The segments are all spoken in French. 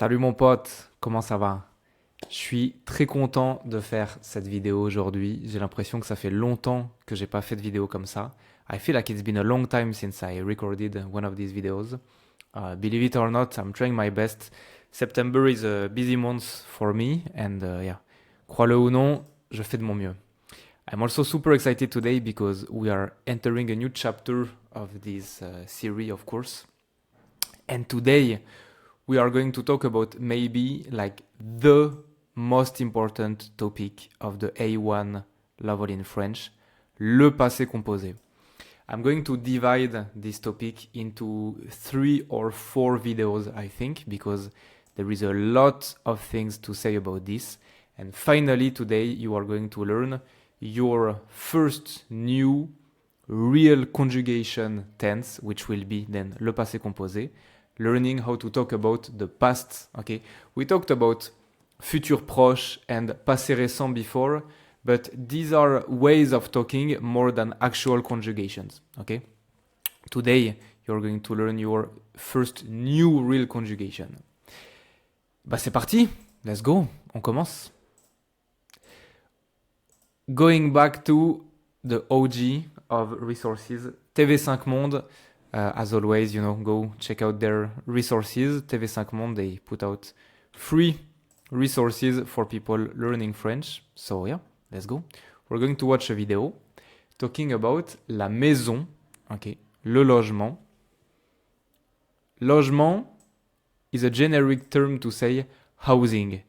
Salut mon pote, comment ça va? Je suis très content de faire cette vidéo aujourd'hui. J'ai l'impression que ça fait longtemps que j'ai pas fait de vidéo comme ça. I feel like it's been a long time since I recorded one of these videos. Believe it or not, I'm trying my best. September is a busy month for me and yeah, crois-le ou non, je fais de mon mieux. I'm also super excited today because we are entering a new chapter of this series, of course. And today we are going to talk about maybe like the most important topic of the A1 level in French, le passé composé. I'm going to divide this topic into 3 or 4 videos, I think, because there is a lot of things to say about this. And finally, today you are going to learn your first new real conjugation tense, which will be then le passé composé, learning how to talk about the past. Okay, we talked about futur proche and passé récent before, but these are ways of talking more than actual conjugations. Okay, today you're going to learn your first new real conjugation. Bah c'est parti, let's go, on commence. Going back to the OG of resources, TV5 Monde. As always, you know, go check out their resources. TV5 Monde, they put out free resources for people learning French. So yeah, let's go. We're going to watch a video talking about la maison, okay, le logement. Logement is a generic term to say housing.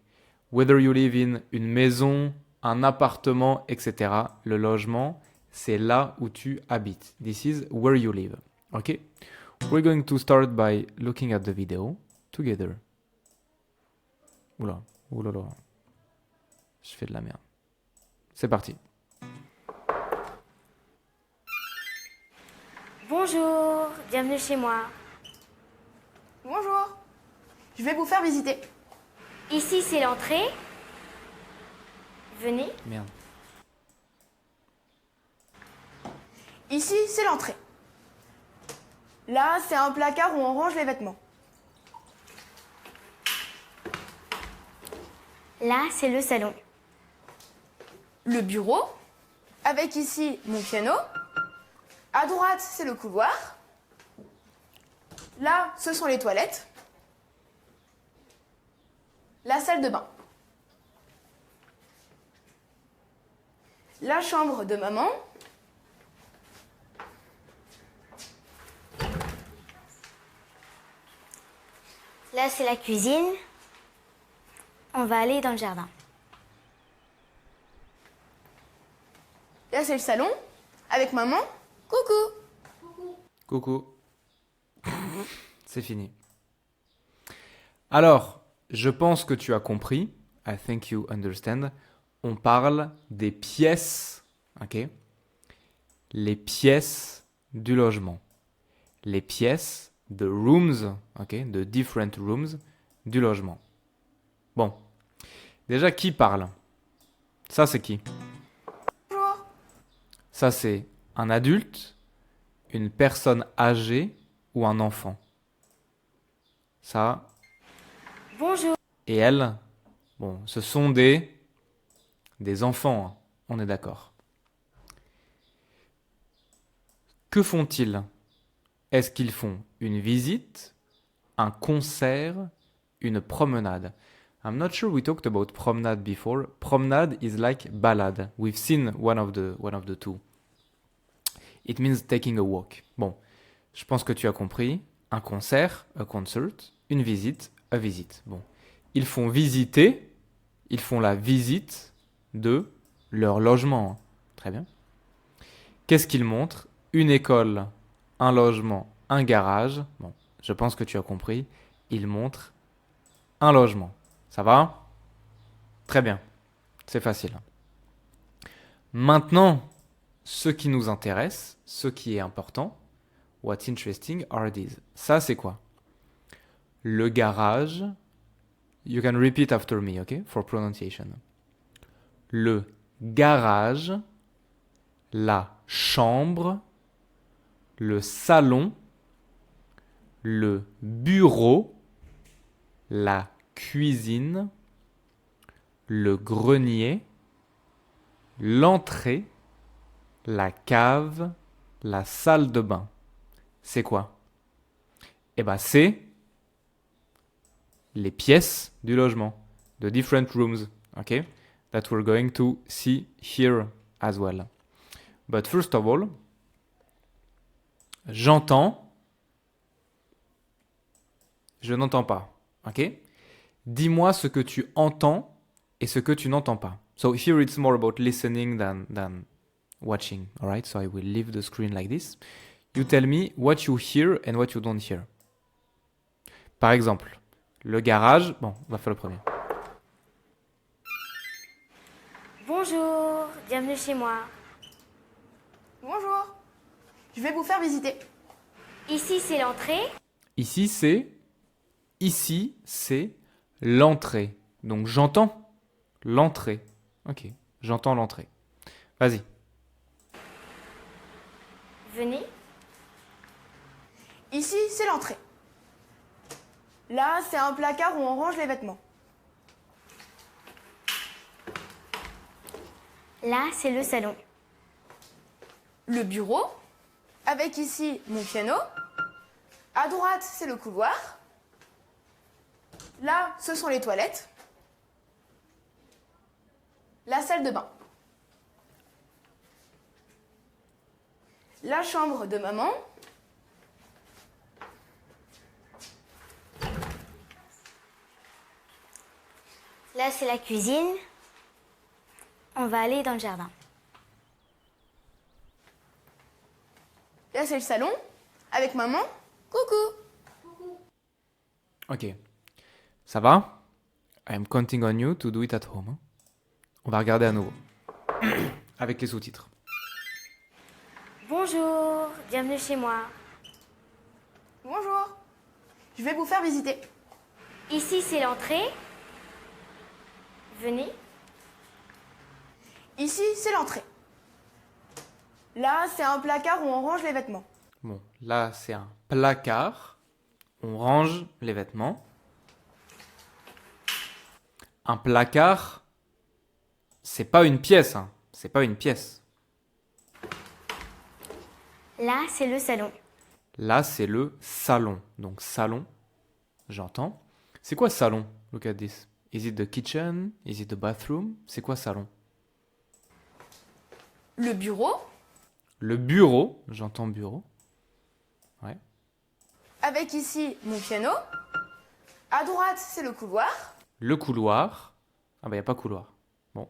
Whether you live in une maison, un appartement, etc. Le logement, c'est là où tu habites. This is where you live. Okay? We're going to start by looking at the video together. Oula, oulala. Je fais de la merde. C'est parti. Bonjour, bienvenue chez moi. Bonjour, je vais vous faire visiter. Ici, c'est l'entrée. Venez. Merde. Ici, c'est l'entrée. Là, c'est un placard où on range les vêtements. Là, c'est le salon. Le bureau, avec ici mon piano. À droite, c'est le couloir. Là, ce sont les toilettes. La salle de bain. La chambre de maman. Là, c'est la cuisine. On va aller dans le jardin. Là, c'est le salon, avec maman. Coucou. Coucou. C'est fini. Alors, je pense que tu as compris. I think you understand. On parle des pièces, ok? Les pièces du logement. Les pièces, the rooms, ok? The different rooms du logement. Bon. Déjà, qui parle? Ça, c'est qui? Bonjour. Ça, c'est un adulte, une personne âgée ou un enfant. Ça, Bonjour. et elle, bon, ce sont des enfants, hein, on est d'accord. Que font-ils? Est-ce qu'ils font une visite, un concert, une promenade? I'm not sure we talked about promenade before. Promenade is like balade. We've seen one of the two. It means taking a walk. Bon, je pense que tu as compris. Un concert, a concert. Une visite, a visit. Bon, ils font visiter, ils font la visite de leur logement. Très bien. Qu'est-ce qu'ils montrent? Une école, un logement, un garage. Bon, je pense que tu as compris. Ils montrent un logement. Ça va? Très bien. C'est facile. Maintenant, ce qui nous intéresse, ce qui est important, what's interesting are these. Ça, c'est quoi? Le garage. You can repeat after me, okay? For pronunciation. Le garage, la chambre, le salon, le bureau, la cuisine, le grenier, l'entrée, la cave, la salle de bain. C'est quoi? Eh ben, c'est les pièces du logement. The different rooms, okay? That we're going to see here as well. But first of all, j'entends, je n'entends pas, ok? Dis-moi ce que tu entends et ce que tu n'entends pas. So here it's more about listening than watching, alright? So I will leave the screen like this. You tell me what you hear and what you don't hear. Par exemple, le garage, bon, on va faire le premier. Bonjour, bienvenue chez moi. Bonjour. Je vais vous faire visiter. Ici, c'est l'entrée. Ici, c'est l'entrée. Donc, j'entends l'entrée. Ok, j'entends l'entrée. Vas-y. Venez. Ici, c'est l'entrée. Là, c'est un placard où on range les vêtements. Là, c'est le salon. Le bureau, avec ici mon piano. À droite, c'est le couloir. Là, ce sont les toilettes. La salle de bain. La chambre de maman. Là, c'est la cuisine. On va aller dans le jardin. Là, c'est le salon, avec maman. Coucou. Ok. Ça va? I am counting on you to do it at home. Hein. On va regarder à nouveau. Avec les sous-titres. Bonjour, bienvenue chez moi. Bonjour. Je vais vous faire visiter. Ici, c'est l'entrée. Venez. Ici, c'est l'entrée. Là, c'est un placard où on range les vêtements. Bon, là, c'est un placard. On range les vêtements. Un placard, c'est pas une pièce. Hein. C'est pas une pièce. Là, c'est le salon. Là, c'est le salon. Donc, salon, j'entends. C'est quoi salon? Look at this. Is it the kitchen? Is it the bathroom? C'est quoi salon? Le bureau, Le bureau, j'entends bureau. Ouais. avec ici mon piano. À droite, c'est le couloir. Le couloir. Ah bah, il n'y a pas couloir. Bon.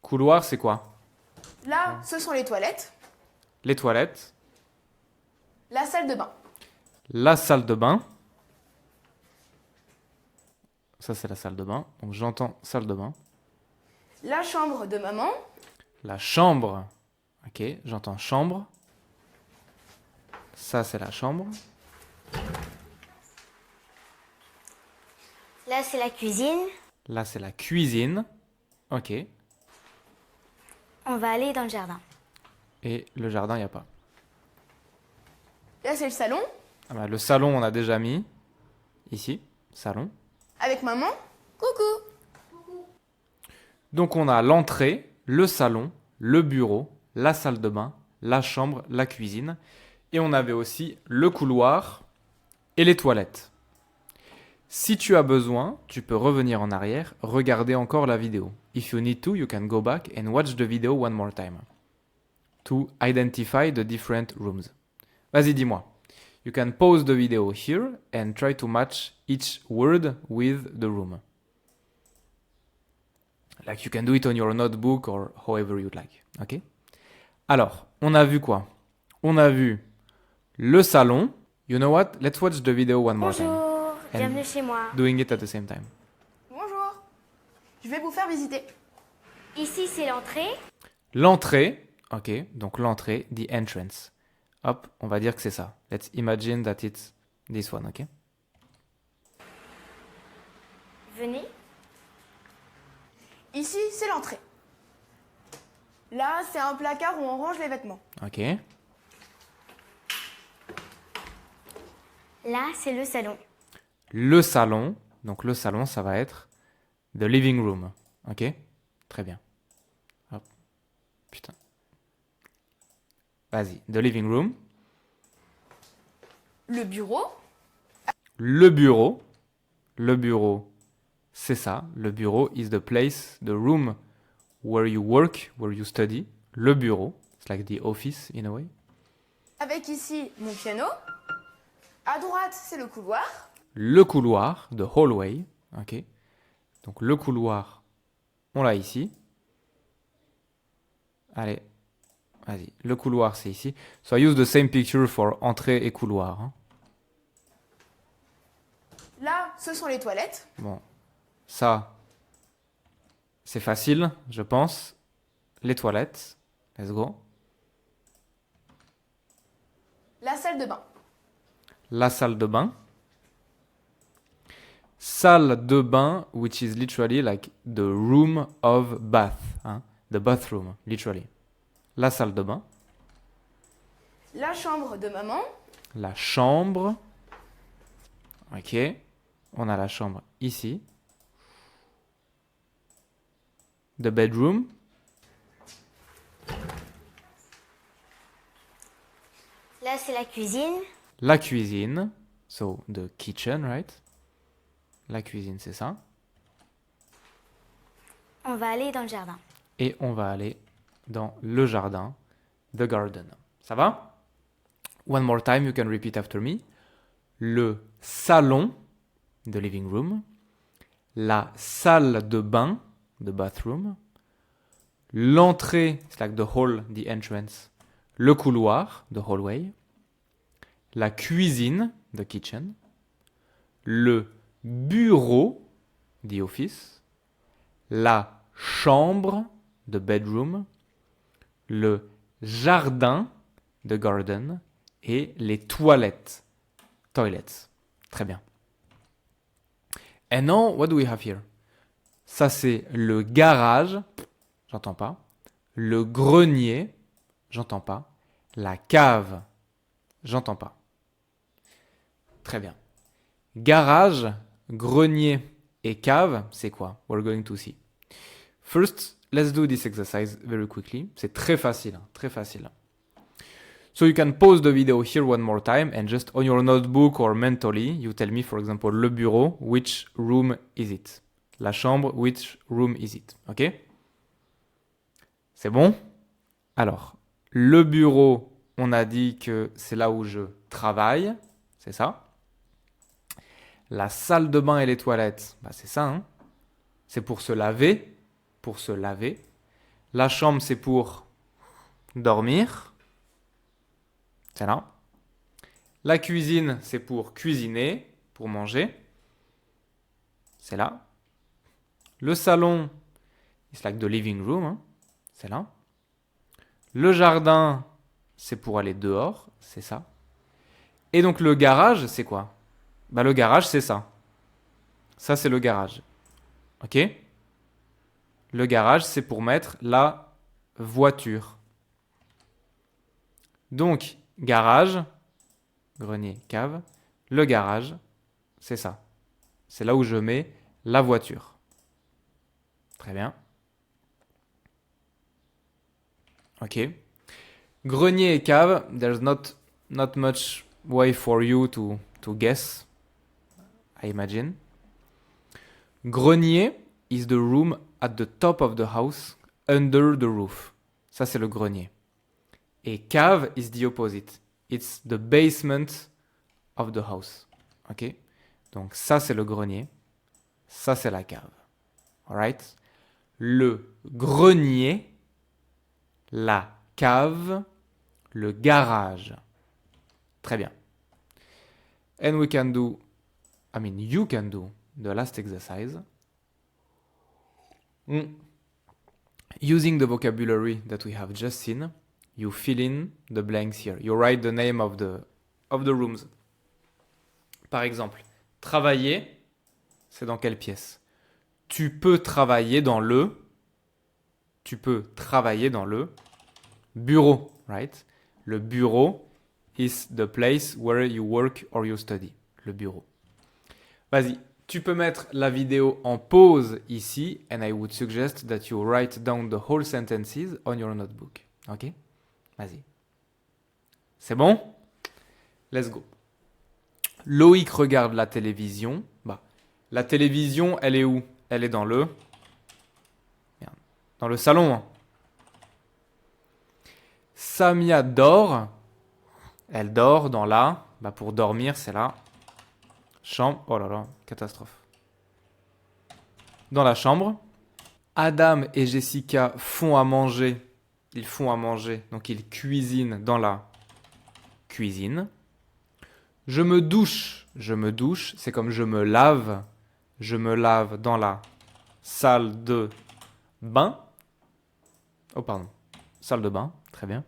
Couloir, c'est quoi? Là, ce sont les toilettes. Les toilettes. La salle de bain. La salle de bain. Ça, c'est la salle de bain. Donc, j'entends salle de bain. La chambre de maman. La chambre. Ok, j'entends chambre. Ça, c'est la chambre. Là, c'est la cuisine. Là, c'est la cuisine. Ok. On va aller dans le jardin. Et le jardin, il n'y a pas. Là, c'est le salon, Ah bah, le salon, on a déjà mis. Ici, salon. avec maman. Coucou. Donc, on a l'entrée, le salon, le bureau, la salle de bain, la chambre, la cuisine. Et on avait aussi le couloir et les toilettes. Si tu as besoin, tu peux revenir en arrière, regarder encore la vidéo. If you need to, you can go back and watch the video one more time. To identify the different rooms. Vas-y, dis-moi. You can pause the video here and try to match each word with the room. Like you can do it on your notebook or however you'd like. Ok? Alors, on a vu quoi? On a vu le salon. You know what? Let's watch the video one more time. Bonjour, bienvenue chez moi. Doing it at the same time. Bonjour. Je vais vous faire visiter. Ici, c'est l'entrée. L'entrée. Ok, donc l'entrée, the entrance. Hop, on va dire que c'est ça. Let's imagine that it's this one, ok? Venez. Ici, c'est l'entrée. Là, c'est un placard où on range les vêtements. Ok. Là, c'est le salon. Le salon, donc le salon, ça va être the living room. Ok? Très bien. Hop. Putain. Vas-y, the living room. Le bureau. Le bureau. Le bureau, c'est ça. Le bureau is the place, the room where you work, where you study. Le bureau. It's like the office in a way. Avec ici mon piano. À droite, c'est le couloir. Le couloir, the hallway. Ok. Donc le couloir, on l'a ici. Allez, vas-y. Le couloir, c'est ici. So I use the same picture for entrée et couloir. Hein. Là, ce sont les toilettes. Bon, ça, c'est facile, je pense. Les toilettes. Let's go. La salle de bain. La salle de bain. Salle de bain, which is literally like the room of bath. Hein? The bathroom, literally. La salle de bain. La chambre de maman. La chambre. Ok. On a la chambre ici. The bedroom. Là, c'est la cuisine. La cuisine. So, the kitchen, right? La cuisine, c'est ça. On va aller dans le jardin. Et on va aller dans le jardin. The garden. Ça va? One more time, you can repeat after me. Le salon. The living room. La salle de bain. The bathroom. L'entrée, it's like the hall, the entrance. Le couloir, the hallway. La cuisine, the kitchen. Le bureau, the office. La chambre, the bedroom. Le jardin, the garden. Et les toilettes, toilets. Très bien. And now, what do we have here? Ça, c'est le garage. J'entends pas. Le grenier. J'entends pas. La cave. J'entends pas. Très bien. Garage, grenier et cave, c'est quoi? We're going to see. First, let's do this exercise very quickly. C'est très facile, très facile. So you can pause the video here one more time and just on your notebook or mentally, you tell me, for example, le bureau, which room is it? La chambre, which room is it? Ok? C'est bon? Alors, le bureau, on a dit que c'est là où je travaille, c'est ça. La salle de bain et les toilettes, bah c'est ça, hein. C'est pour se laver, pour se laver. La chambre, c'est pour dormir. C'est là. La cuisine, c'est pour cuisiner, pour manger. C'est là. Le salon, it's like the living room. Hein. C'est là. Le jardin, c'est pour aller dehors. C'est ça. Et donc le garage, c'est quoi? Bah le garage, c'est ça. Ça, c'est le garage. Ok? Le garage, c'est pour mettre la voiture. Donc, garage, grenier, cave. Le garage, c'est ça. C'est là où je mets la voiture. Très bien. Ok. Grenier et cave, there's not much way for you to guess, I imagine. Grenier is the room at the top of the house, under the roof. Ça, c'est le grenier. Et cave is the opposite. It's the basement of the house. Ok? Donc ça, c'est le grenier. Ça, c'est la cave. Alright? Le grenier, la cave, le garage. Très bien. And we can do, you can do the last exercise. Using the vocabulary that we have just seen, you fill in the blanks here. You write the name of the rooms. Par exemple, travailler, c'est dans quelle pièce? Tu peux travailler dans le bureau, right? Le bureau is the place where you work or you study. Le bureau. Vas-y, tu peux mettre la vidéo en pause ici, and I would suggest that you write down the whole sentences on your notebook. Ok? Vas-y. C'est bon? Let's go. Loïc regarde la télévision. Bah, la télévision, elle est où? Elle est dans le... Merde. Dans le salon. Hein. Samia dort. Elle dort dans la... Bah, pour dormir, c'est la chambre. Oh là là, catastrophe. Dans la chambre. Adam et Jessica font à manger. Ils font à manger. Donc, ils cuisinent dans la cuisine. Je me douche. Je me douche. C'est comme je me lave. Je me lave dans la salle de bain. Oh, pardon. Salle de bain. Très bien.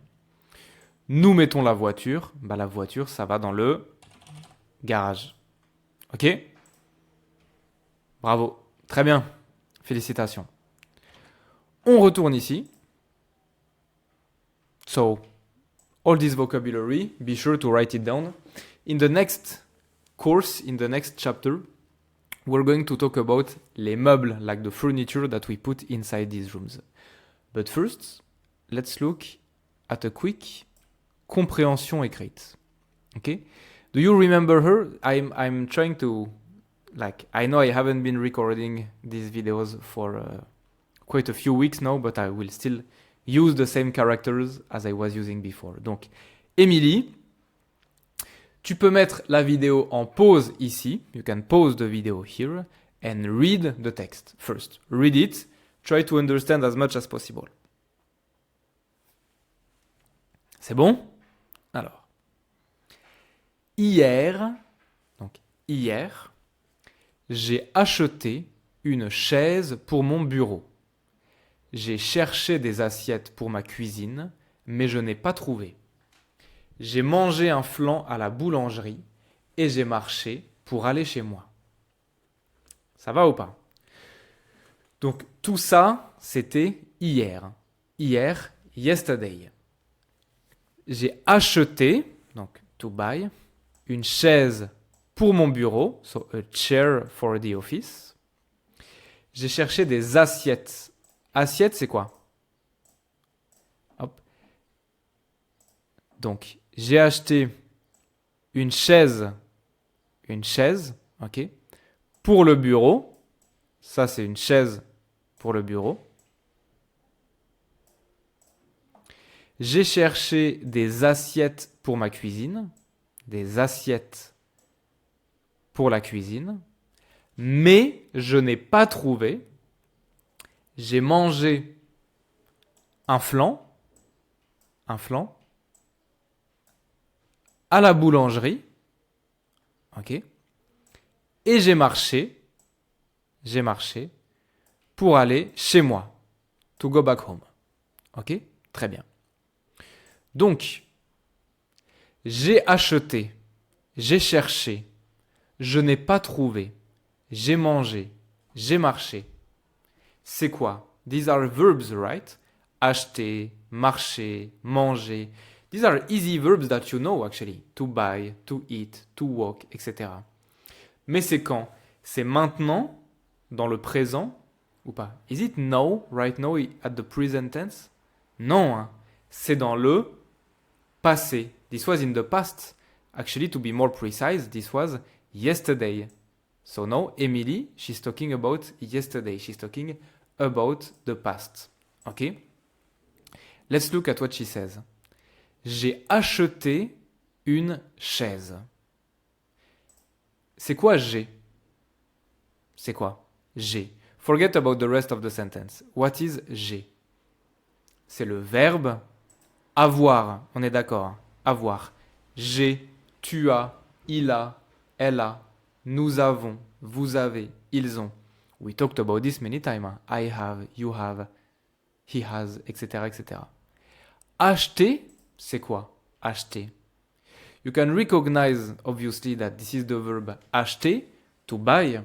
Nous mettons la voiture. Bah, la voiture, ça va dans le garage. Ok? Bravo. Très bien. Félicitations. On retourne ici. So, all this vocabulary, be sure to write it down. In the next course, in the next chapter, we're going to talk about les meubles, like the furniture that we put inside these rooms. But first, let's look at a quick compréhension écrite. Okay? Do you remember her? I'm trying to, like, I know I haven't been recording these videos for quite a few weeks now, but I will still use the same characters as I was using before. Donc, Emily, tu peux mettre la vidéo en pause ici. You can pause the video here and read the text first. Read it. Try to understand as much as possible. C'est bon? Alors, hier, j'ai acheté une chaise pour mon bureau. J'ai cherché des assiettes pour ma cuisine, mais je n'ai pas trouvé. J'ai mangé un flan à la boulangerie et j'ai marché pour aller chez moi. Ça va ou pas? Donc tout ça, c'était hier. Hier, yesterday. J'ai acheté, donc to buy, une chaise pour mon bureau, so a chair for the office. J'ai cherché des assiettes. Assiette, c'est quoi? Hop. Donc, j'ai acheté une chaise, ok, pour le bureau. Ça, c'est une chaise pour le bureau. J'ai cherché des assiettes pour ma cuisine, des assiettes pour la cuisine, mais je n'ai pas trouvé. J'ai mangé un flan à la boulangerie, ok, et j'ai marché pour aller chez moi, to go back home, ok, très bien. Donc, j'ai acheté, j'ai cherché, je n'ai pas trouvé, j'ai mangé, j'ai marché. C'est quoi? These are verbs, right? Acheter, marcher, manger. These are easy verbs that you know actually. To buy, to eat, to walk, etc. Mais c'est quand? C'est maintenant, dans le présent, ou pas? Is it now, right now, at the present tense? Non, hein. C'est dans le passé. This was in the past. Actually, to be more precise, this was yesterday. So now, Emily, she's talking about yesterday. She's talking about the past. Okay? Let's look at what she says. J'ai acheté une chaise. C'est quoi j'ai? C'est quoi? J'ai. Forget about the rest of the sentence. What is j'ai? C'est le verbe avoir. On est d'accord. Avoir. J'ai, tu as, il a, elle a, nous avons, vous avez, ils ont. We talked about this many times. I have, you have, he has, etc., etc. Acheter, c'est quoi? Acheter. You can recognize, obviously, that this is the verb acheter, to buy,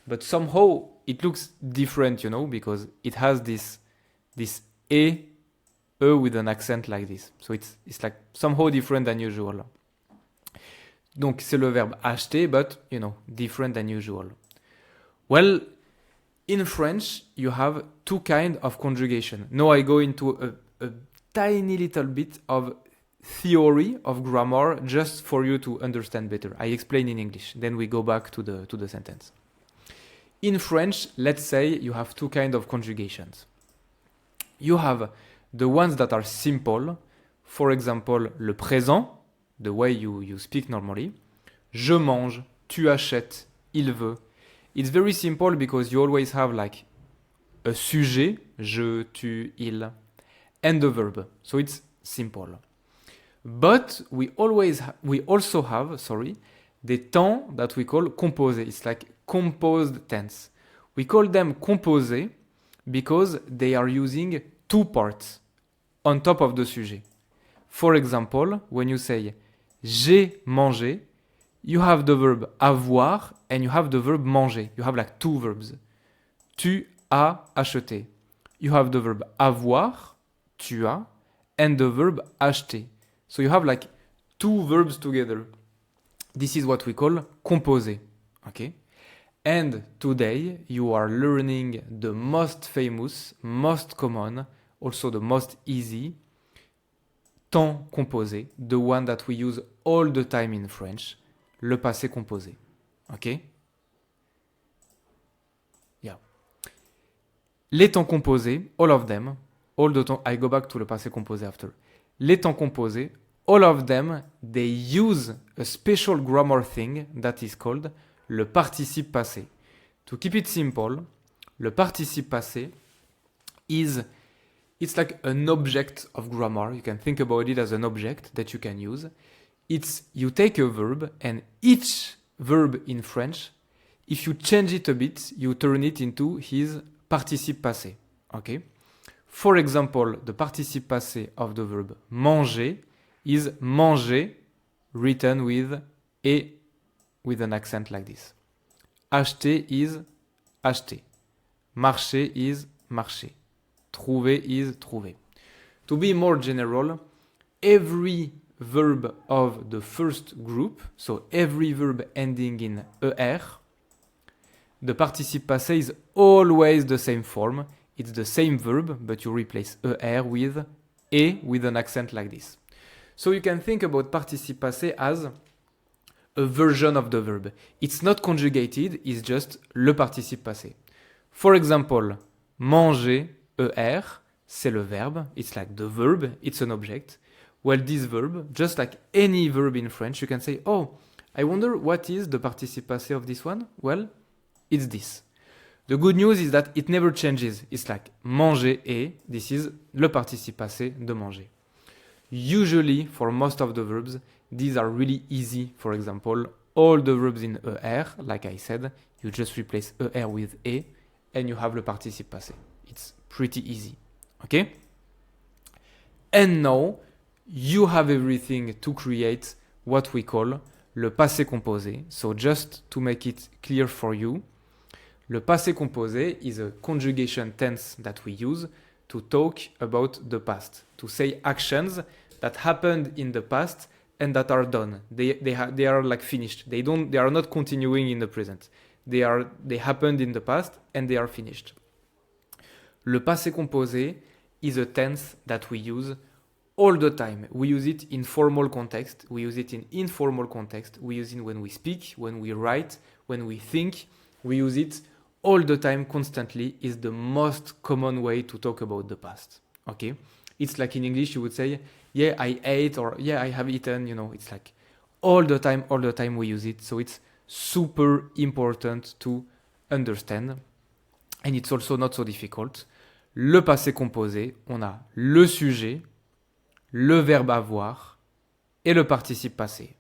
but somehow it looks different, you know, because it has this e with an accent like this. So it's like somehow different than usual. Donc, c'est le verbe acheter, but, you know, different than usual. Well, in French, you have two kinds of conjugation. Now I go into a tiny little bit of theory of grammar just for you to understand better. I explain in English, then we go back to the sentence. In French, let's say you have two kinds of conjugations. You have the ones that are simple, for example, le présent, the way you speak normally. Je mange, tu achètes, il veut. It's very simple because you always have like a sujet, je, tu, il, and the verb. So it's simple. But we also have, des temps that we call composé. It's like composed tense. We call them composé because they are using two parts on top of the sujet. For example, when you say j'ai mangé, you have the verb avoir and you have the verb manger. You have like two verbs. Tu as acheté. You have the verb avoir, tu as, and the verb acheter. So you have like two verbs together. This is what we call composé. Okay? And today you are learning the most famous, most common, also the most easy temps composé, the one that we use all the time in French, le passé composé. Okay? Yeah. Les temps composés, all of them, all the temps, I go back to le passé composé after. Les temps composés, all of them, they use a special grammar thing that is called le participe passé. To keep it simple, le participe passé it's like an object of grammar. You can think about it as an object that you can use. It's you take a verb and each verb in French, if you change it a bit, you turn it into his participe passé. Okay? For example, the participe passé of the verb manger is manger written with et with an accent like this. Acheter is acheter. Marcher is marcher. Trouver is trouver. To be more general, every verb of the first group, so every verb ending in er, the participe passé is always the same form. It's the same verb, but you replace er with et with an accent like this. So you can think about participe passé as a version of the verb. It's not conjugated, it's just le participe passé. For example, manger, er, c'est le verbe. It's like the verb, it's an object. Well, this verb, just like any verb in French, you can say, oh, I wonder what is the participe passé of this one? Well, it's this. The good news is that it never changes. It's like manger et, this is le participe passé de manger. Usually, for most of the verbs, these are really easy. For example, all the verbs in er, like I said, you just replace er with et, and you have le participe passé. It's pretty easy. Okay? And now, you have everything to create what we call le passé composé. So just to make it clear for you, le passé composé is a conjugation tense that we use to talk about the past, to say actions that happened in the past and that are done. They are like finished. They are not continuing in the present. They happened in the past and they are finished. Le passé composé is a tense that we use all the time. We use it in formal context. We use it in informal context. We use it when we speak, when we write, when we think. We use it all the time, constantly. Is the most common way to talk about the past. Okay? It's like in English you would say, yeah, I ate, or yeah, I have eaten. You know, it's like all the time we use it. So it's super important to understand. And it's also not so difficult. Le passé composé, on a le sujet, le verbe avoir et le participe passé.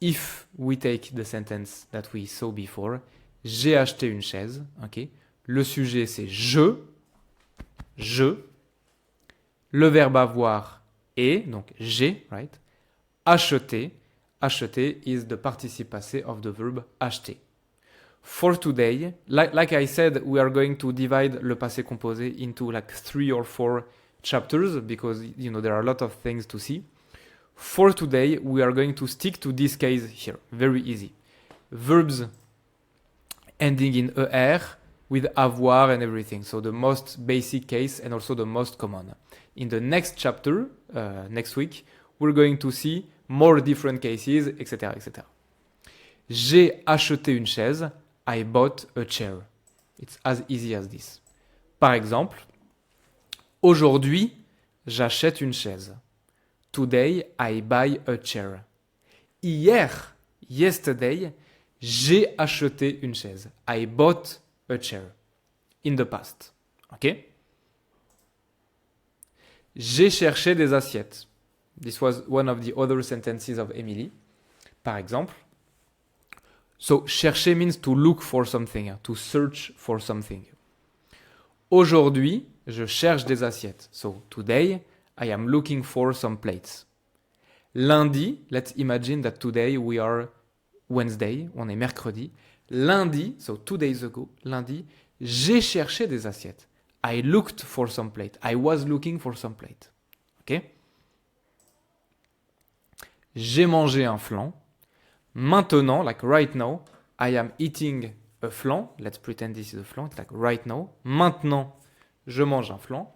If we take the sentence that we saw before, j'ai acheté une chaise, okay? Le sujet c'est je, le verbe avoir est, donc j'ai, right? Acheter is the participe passé of the verb acheter. For today, like I said, we are going to divide le passé composé into like 3 or 4 chapters because, you know, there are a lot of things to see. For today, we are going to stick to this case here. Very easy. Verbs ending in ER with avoir and everything. So the most basic case and also the most common. In the next chapter, next week, we're going to see more different cases, etc., etc. J'ai acheté une chaise. I bought a chair. It's as easy as this. Par exemple, aujourd'hui, j'achète une chaise. Today, I buy a chair. Hier, yesterday, j'ai acheté une chaise. I bought a chair. In the past. Ok? J'ai cherché des assiettes. This was one of the other sentences of Emily. Par exemple. So, chercher means to look for something, to search for something. Aujourd'hui, je cherche des assiettes. So, today, I am looking for some plates. Lundi, let's imagine that today we are Wednesday, on est mercredi. Lundi, so 2 days ago, lundi, j'ai cherché des assiettes. I looked for some plate. I was looking for some plate. Ok? J'ai mangé un flan. Maintenant, like right now, I am eating a flan. Let's pretend this is a flan. It's like right now. Maintenant, je mange un flan.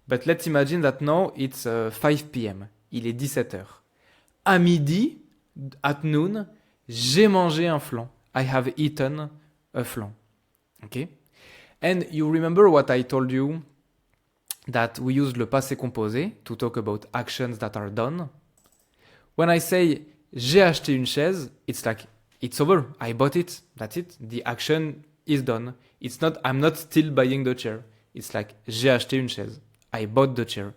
But let's imagine that now it's 5 p.m. Il est 17h. À midi, at noon, j'ai mangé un flan. I have eaten a flan. Okay? And you remember what I told you that we use le passé composé to talk about actions that are done. When I say j'ai acheté une chaise, it's like it's over. I bought it. That's it. The action is done. It's not I'm not still buying the chair. It's like j'ai acheté une chaise. I bought the chair.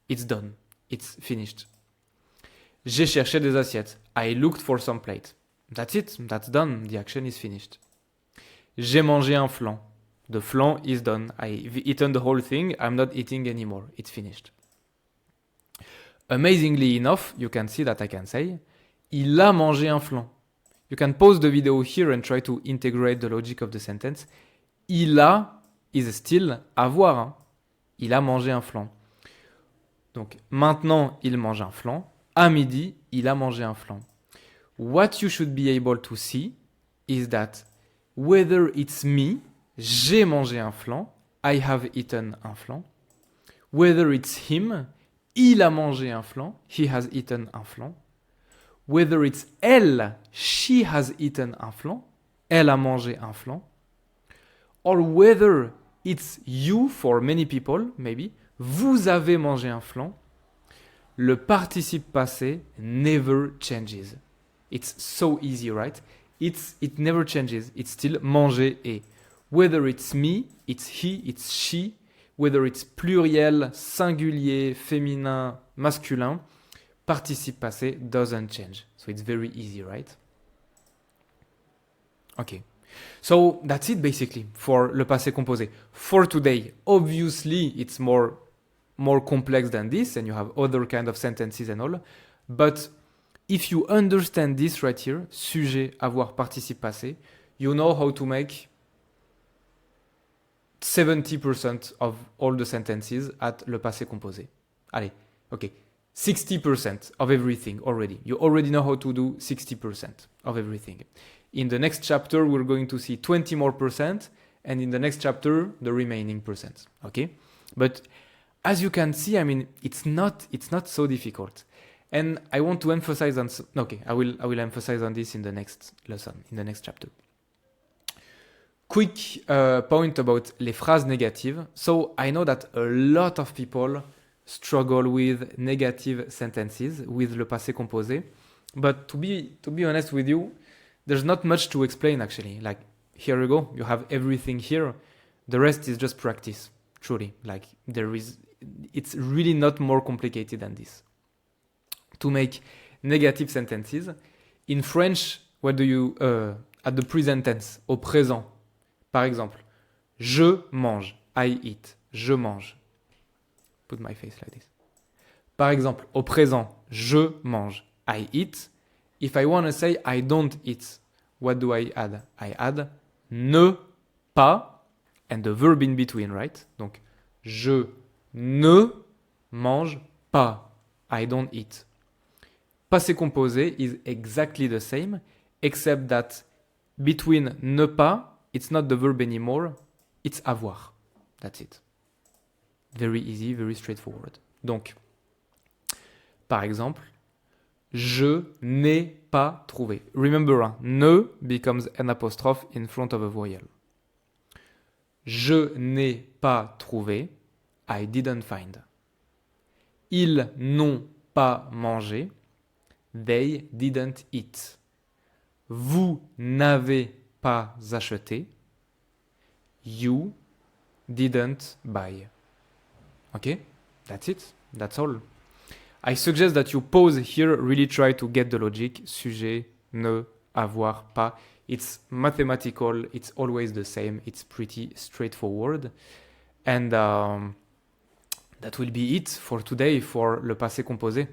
It's done. It's finished. J'ai cherché des assiettes. I looked for some plate. That's it. That's done. The action is finished. J'ai mangé un flan. The flan is done. I've eaten the whole thing. I'm not eating anymore. It's finished. Amazingly enough, you can see that I can say, il a mangé un flan. You can pause the video here and try to integrate the logic of the sentence. Il a is still avoir. Hein. Il a mangé un flan. Donc, maintenant, il mange un flan. À midi, il a mangé un flan. What you should be able to see is that whether it's me, j'ai mangé un flan, I have eaten un flan. Whether it's him, il a mangé un flan, he has eaten un flan. Whether it's elle, she has eaten un flan, elle a mangé un flan. Or whether it's you, for many people, maybe, vous avez mangé un flan, le participe passé never changes. It's so easy, right? It never changes. It's still manger et. Whether it's me, it's he, it's she, whether it's pluriel, singulier, féminin, masculin, participe passé doesn't change. So it's very easy, right? Okay. So that's it basically for le passé composé. For today, obviously it's more complex than this and you have other kind of sentences and all. But if you understand this right here, sujet, avoir, participe passé, you know how to make 70% of all the sentences at le passé composé. Allez, okay. 60% of everything already. You already know how to do 60% of everything. In the next chapter, we're going to see 20 more percent, and in the next chapter, the remaining percent. Okay? But as you can see, I mean, it's not so difficult. And I want to emphasize on... Okay, I will emphasize on this in the next lesson, in the next chapter. Quick point about les phrases négatives. So I know that a lot of people struggle with negative sentences, with le passé composé. But to be honest with you, there's not much to explain actually. Like, here you go, you have everything here. The rest is just practice, truly. Like, it's really not more complicated than this. To make negative sentences, in French, what do you, at the present tense, au présent, par exemple, je mange, I eat, je mange. Put my face like this. Par exemple, au présent, je mange, I eat. If I want to say I don't eat, what do I add? I add ne pas and the verb in between, right? Donc, je ne mange pas. I don't eat. Passé composé is exactly the same, except that between ne pas, it's not the verb anymore, it's avoir. That's it. Very easy, very straightforward. Donc, par exemple, je n'ai pas trouvé. Remember, hein, ne becomes an apostrophe in front of a voyel. Je n'ai pas trouvé. I didn't find. Ils n'ont pas mangé. They didn't eat. Vous n'avez pas acheté. You didn't buy. Okay? That's it. That's all. I suggest that you pause here, really try to get the logic. Sujet, ne, avoir, pas. It's mathematical, it's always the same, it's pretty straightforward. And that will be it for today for le passé composé.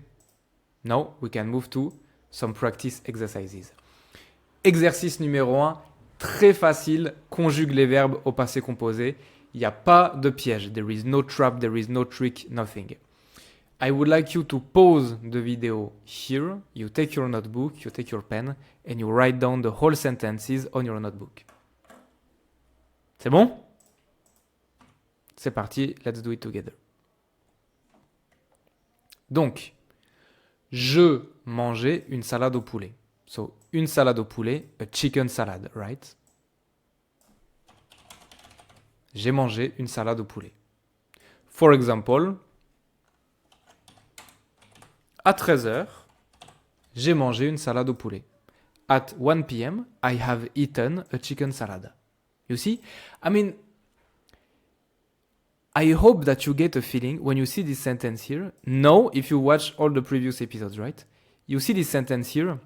Now we can move to some practice exercises. Exercice numéro 1, très facile, conjugue les verbes au passé composé. Il n'y a pas de piège. There is no trap, there is no trick, nothing. I would like you to pause the video here. You take your notebook, you take your pen, and you write down the whole sentences on your notebook. C'est bon? C'est parti, let's do it together. Donc, je mangeais une salade au poulet. So, une salade au poulet, a chicken salad, right? J'ai mangé une salade au poulet. For example, à 13h, j'ai mangé une salade au poulet. At 1 p.m., I have eaten a chicken salad. You see? I mean, I hope that you get a feeling when you see this sentence here. Now, if you watch all the previous episodes, right? You see this sentence here.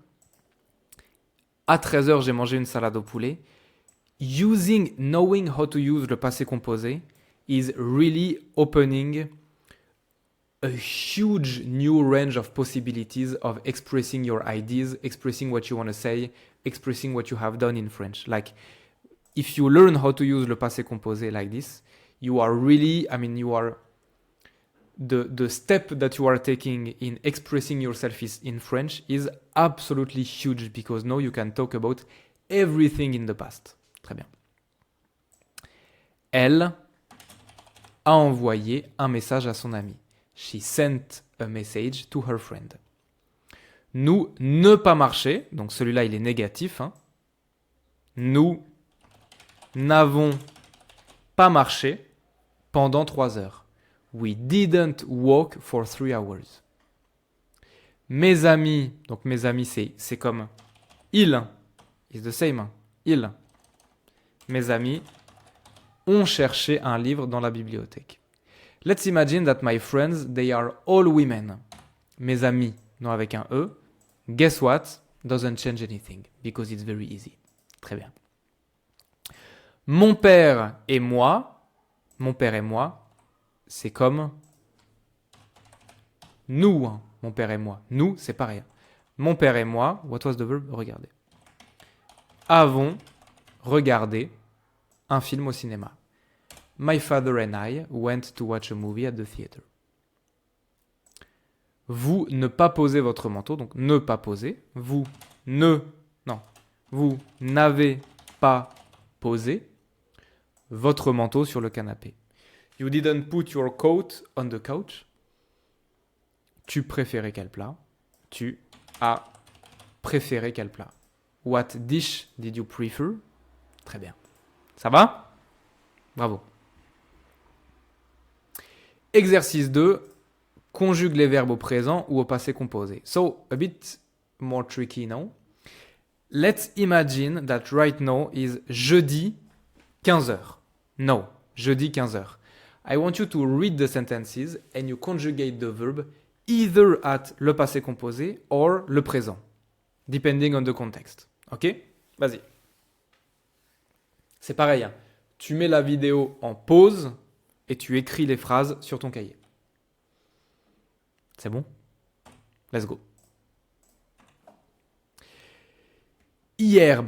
À 13h, j'ai mangé une salade au poulet. Knowing how to use le passé composé is really opening a huge new range of possibilities of expressing your ideas, expressing what you want to say, expressing what you have done in French. Like, if you learn how to use le passé composé like this, you are really, you are, the step that you are taking in expressing yourself in French is absolutely huge because now you can talk about everything in the past. Très bien. Elle a envoyé un message à son ami. She sent a message to her friend. Nous ne pas marcher, donc celui-là il est négatif. Hein. Nous n'avons pas marché pendant 3 heures. We didn't walk for 3 hours. Mes amis, donc mes amis c'est comme ils, is the same, ils. Mes amis ont cherché un livre dans la bibliothèque. Let's imagine that my friends, they are all women. Mes amis, non avec un E. Guess what? Doesn't change anything because it's very easy. Très bien. Mon père et moi, c'est comme nous. Hein. Mon père et moi. Nous, c'est pareil. Mon père et moi, what was the verb? Regardez. Avons regardé un film au cinéma. My father and I went to watch a movie at the theater. Vous ne pas poser votre manteau, donc ne pas poser. Vous n'avez pas posé votre manteau sur le canapé. You didn't put your coat on the couch. Tu préférais quel plat? Tu as préféré quel plat? What dish did you prefer? Très bien. Ça va? Bravo. Exercice 2. Conjugue les verbes au présent ou au passé composé. So, a bit more tricky now. Let's imagine that right now is jeudi 15h. No, jeudi 15h. I want you to read the sentences and you conjugate the verb either at le passé composé or le présent, depending on the context. Ok? Vas-y. C'est pareil. Hein. Tu mets la vidéo en pause et tu écris les phrases sur ton cahier. C'est bon? Let's go. Hier,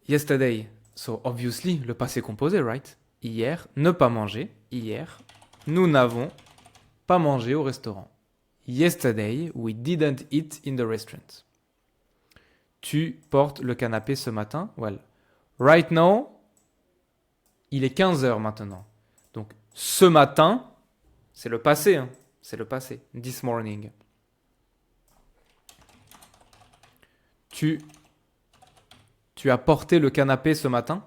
yesterday. So obviously, le passé composé, right? Hier, ne pas manger. Hier, nous n'avons pas mangé au restaurant. Yesterday, we didn't eat in the restaurant. Tu portes le canapé ce matin? Well, right now, il est 15 heures maintenant. Donc, ce matin, c'est le passé. Hein. C'est le passé. This morning. Tu as porté le canapé ce matin?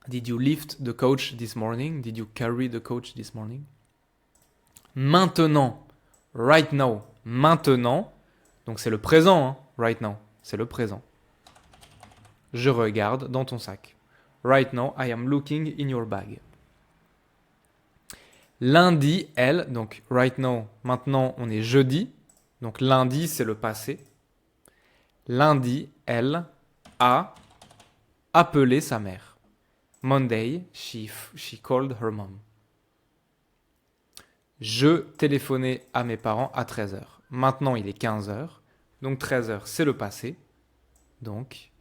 Did you lift the couch this morning? Did you carry the couch this morning? Maintenant. Right now. Maintenant. Donc c'est le présent. Hein? Right now. C'est le présent. Je regarde dans ton sac. Right now, I am looking in your bag. Lundi, elle. Donc right now. Maintenant, on est jeudi. Donc lundi, c'est le passé. Lundi, elle a appelé sa mère. Monday, she called her mom. Je téléphonais à mes parents à 13h. Maintenant, il est 15h. Donc 13h, c'est le passé. Donc,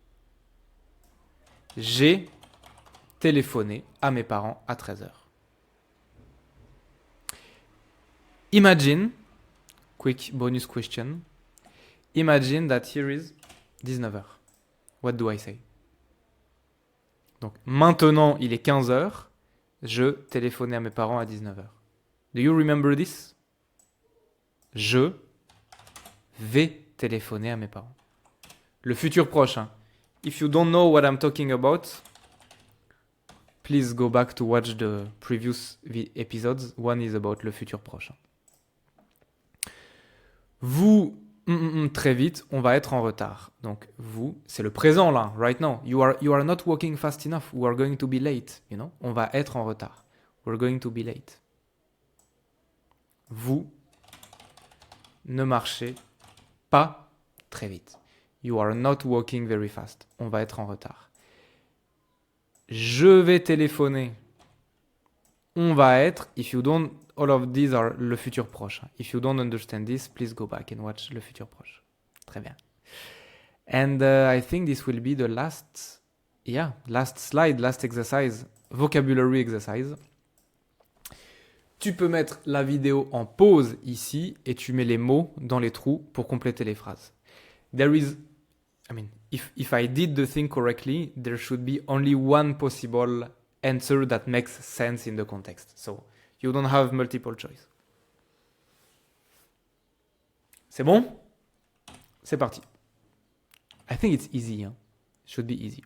j'ai téléphoné à mes parents à 13h. Imagine, quick bonus question. Imagine that here is 19h. What do I say? Donc, maintenant, il est 15h. Je téléphonais à mes parents à 19h. Do you remember this? Je vais téléphoner à mes parents. Le futur proche. Hein. If you don't know what I'm talking about, please go back to watch the previous episodes. One is about le futur proche. Vous, très vite, on va être en retard. Donc, vous, c'est le présent là, right now. You are not walking fast enough. We are going to be late. You know? On va être en retard. We're going to be late. Vous ne marchez pas très vite. You are not walking very fast. On va être en retard. Je vais téléphoner. On va être, if you don't, all of these are le futur proche. If you don't understand this, please go back and watch le futur proche. Très bien. And I think this will be the last slide, last exercise, vocabulary exercise. Tu peux mettre la vidéo en pause ici et tu mets les mots dans les trous pour compléter les phrases. If I did the thing correctly, there should be only one possible answer that makes sense in the context. So, you don't have multiple choice. C'est bon? C'est parti. I think it's easy. Hein? It should be easy.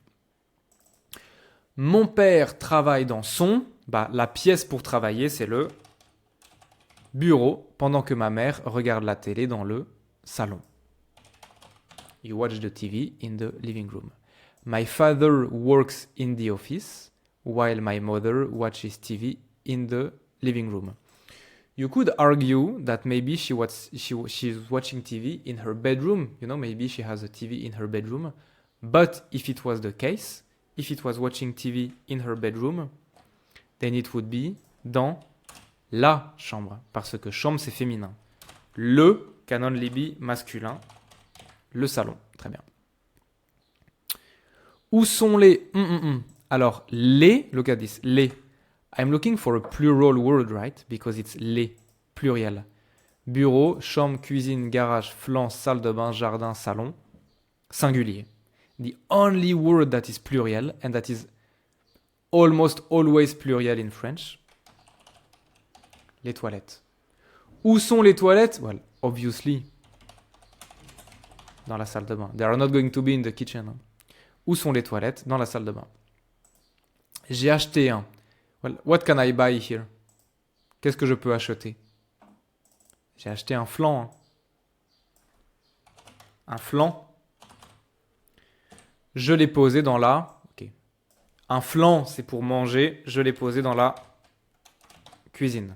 Mon père travaille dans son... la pièce pour travailler, c'est le bureau, pendant que ma mère regarde la télé dans le salon. You watch the TV in the living room. My father works in the office, while my mother watches TV in the living room. You could argue that maybe she's watching TV in her bedroom. You know, maybe she has a TV in her bedroom. But if it was the case, if it was watching TV in her bedroom, then it would be dans la chambre. Parce que chambre, c'est féminin. Le can only be masculin. Le salon. Très bien. Où sont les... Alors, les, look at this, les. I'm looking for a plural word, right? Because it's les, pluriel. Bureau, chambre, cuisine, garage, flanc, salle de bain, jardin, salon. Singulier. The only word that is pluriel, and that is almost always pluriel in French. Les toilettes. Où sont les toilettes? Well, obviously, dans la salle de bain. They are not going to be in the kitchen. Où sont les toilettes? Dans la salle de bain. J'ai acheté un. Well, what can I buy here? Qu'est-ce que je peux acheter? J'ai acheté un flan. Un flan. Je l'ai posé dans la... Ok. Un flan, c'est pour manger. Je l'ai posé dans la cuisine.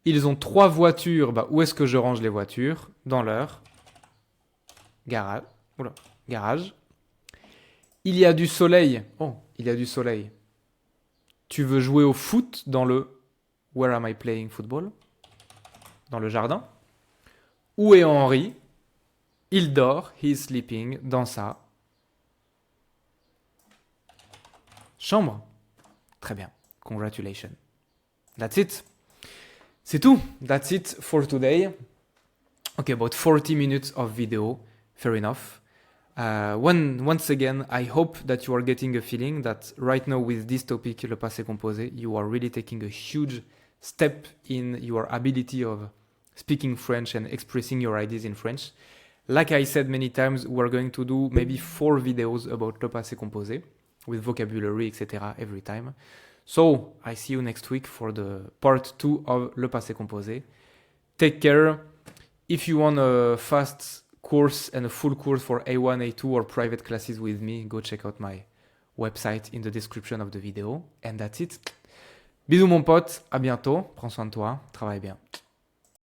Ils ont 3 voitures. Où est-ce que je range les voitures? Dans leur garage. Garage. Il y a du soleil. Oh, il y a du soleil. Tu veux jouer au foot dans le... Where am I playing football? Dans le jardin. Où est Henri? Il dort. He is sleeping. Dans sa chambre. Très bien. Congratulations. that's it. C'est tout. That's it for today. Okay, about 40 minutes of video. Fair enough. Once again, I hope that you are getting a feeling that right now with this topic, le passé composé, you are really taking a huge step in your ability of speaking French and expressing your ideas in French. Like I said many times, we're going to do maybe 4 videos about le passé composé with vocabulary, etc. every time. So, I see you next week for the part 2 of le passé composé. Take care. If you want a fast course and a full course for A1, A2 or private classes with me, go check out my website in the description of the video. And that's it. Bisous mon pote, à bientôt, prends soin de toi, travaille bien.